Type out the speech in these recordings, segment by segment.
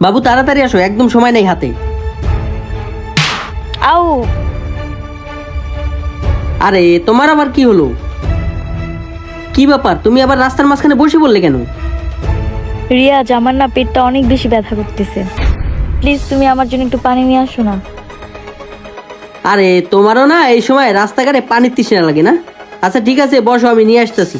বাবু তাড়াতাড়ি আসো, একদম সময় নেই হাতে। আউ আরে তোমার আবার কি হলো? কি ব্যাপার, তুমি আবার রাস্তার মাঝখানে বসে বললে কেন? রিয়াজ, আমার না পেটটা অনেক বেশি ব্যথা করতেছে। প্লিজ তুমি আমার জন্য একটু পানি নিয়ে আসো না। আরে তোমারও না এই সময় রাস্তাঘাটে পানির তৃষ্ণা লাগে না? আচ্ছা ঠিক আছে, বসো, আমি নিয়ে আসতেছি।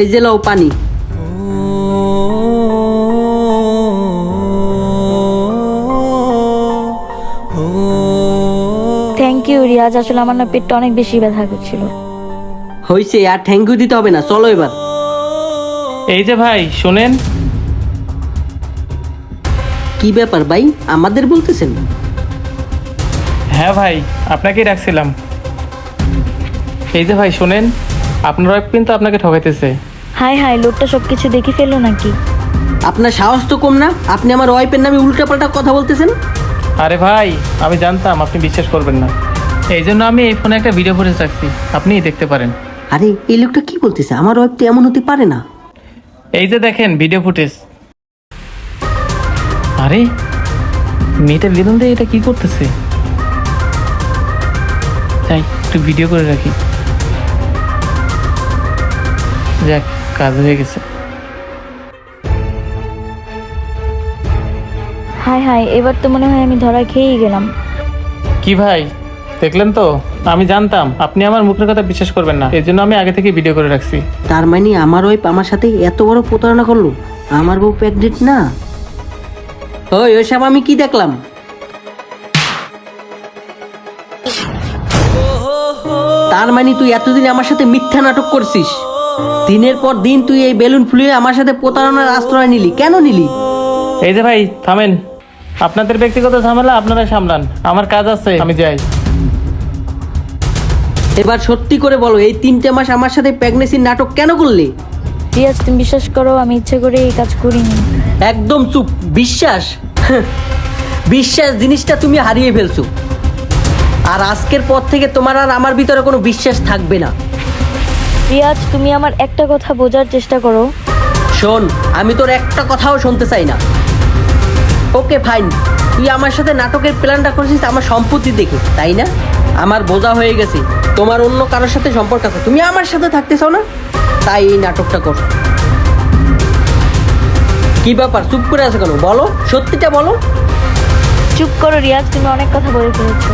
এই যে লাও পানি। থ্যাংক ইউ রিয়াজ, আসলে আমার না পেটটা অনেক বেশি ব্যথা করছিল। হয়েছে, আর থ্যাংক ইউ দিতে হবে না, চলো এবার। এই যে ভাই শোনেন। কি ব্যাপার ভাই, আমাদের বলতেছেন? হ্যাঁ ভাই, আপনাকেই ডাকছিলাম। এই যে ভাই শোনেন, আপনার ওয়াইফ কিন্তু আপনাকে ঠকাইতেছে। হাই হাই, লোকটা সবকিছু দেখে ফেললো নাকি? আপনার সাহস তো কম না, আপনি আমার ওয়াইফের নামে উল্টাপাল্টা কথা বলতেছেন। আরে ভাই, আমি জানতাম আপনি বিশ্বাস করবেন না, এই জন্য আমি এই ফোনে একটা ভিডিও ফুটেজ রাখছি, আপনি দেখতে পারেন। আরে এই লোকটা কি বলতেছে, আমার ওয়াইফ তো এমন হতে পারে না। এই যে দেখেন ভিডিও ফুটেজ। আরে মেয়েটা বেলুন দিয়ে এটা কি করতেছে? তাই একটু ভিডিও করে রাখি। যাক, কাজ হয়ে গেছে। হাই হাই, এবার তো মনে হয় আমি ধরা খেয়েই গেলাম। কি ভাই, দেখলেন তো? আমি জানতাম আপনি আমার মুখের কথা বিশ্বাস করবেন না, এই জন্য আমি আগে থেকে ভিডিও করে রাখছি। তার মানে আমার ওয়াইফ আমার সাথে এত বড় প্রতারণা করলো? আমার বউ প্রেগনেন্ট না? ওই ওইসব আমি কি দেখলাম? তার মানে তুই এতদিন আমার সাথে মিথ্যা নাটক করছিস? দিনের পর দিন তুই এই বেলুন ফুলিয়ে আমার সাথে প্রতারণার আশ্রয় নিলি, কেন নিলি? এই যে ভাই থামেন, আপনাদের ব্যক্তিগত ঝামেলা আপনারা সামলান, আমার কাজ আছে, আমি যাই। এবার সত্যি করে বলো, এই 3টে মাস আমার সাথে প্রেগনেন্সির নাটক কেন করলি? রিয়াজ, তুমি বিশ্বাস করো, আমি ইচ্ছে করে এই কাজ করিনি। একদম চুপ। বিশ্বাস? বিশ্বাস জিনিসটা তুমি হারিয়ে ফেলছো, আর আজকের পর থেকে তোমার আর আমার ভিতরে কোনো বিশ্বাস থাকবে না। রিয়াজ, তুমি আমার একটা কথা বোঝার চেষ্টা করো। শোন, আমি তোর একটা কথাও শুনতে চাই না। ওকে ফাইন, তুই আমার সাথে নাটকের প্ল্যানটা করছিস আমার সম্পত্তি দেখে, তাই না? আমার বোঝা হয়ে গেছে তোমার অন্য কারোর সাথে সম্পর্ক আছে, তুমি আমার সাথে থাকতে চাও না, তাই এই নাটকটা কর। কি ব্যাপার, চুপ করে আছো কেন? বলো, সত্যিটা বলো। চুপ করো রিয়াজ, তুমি অনেক কথা বলে ফেলেছো।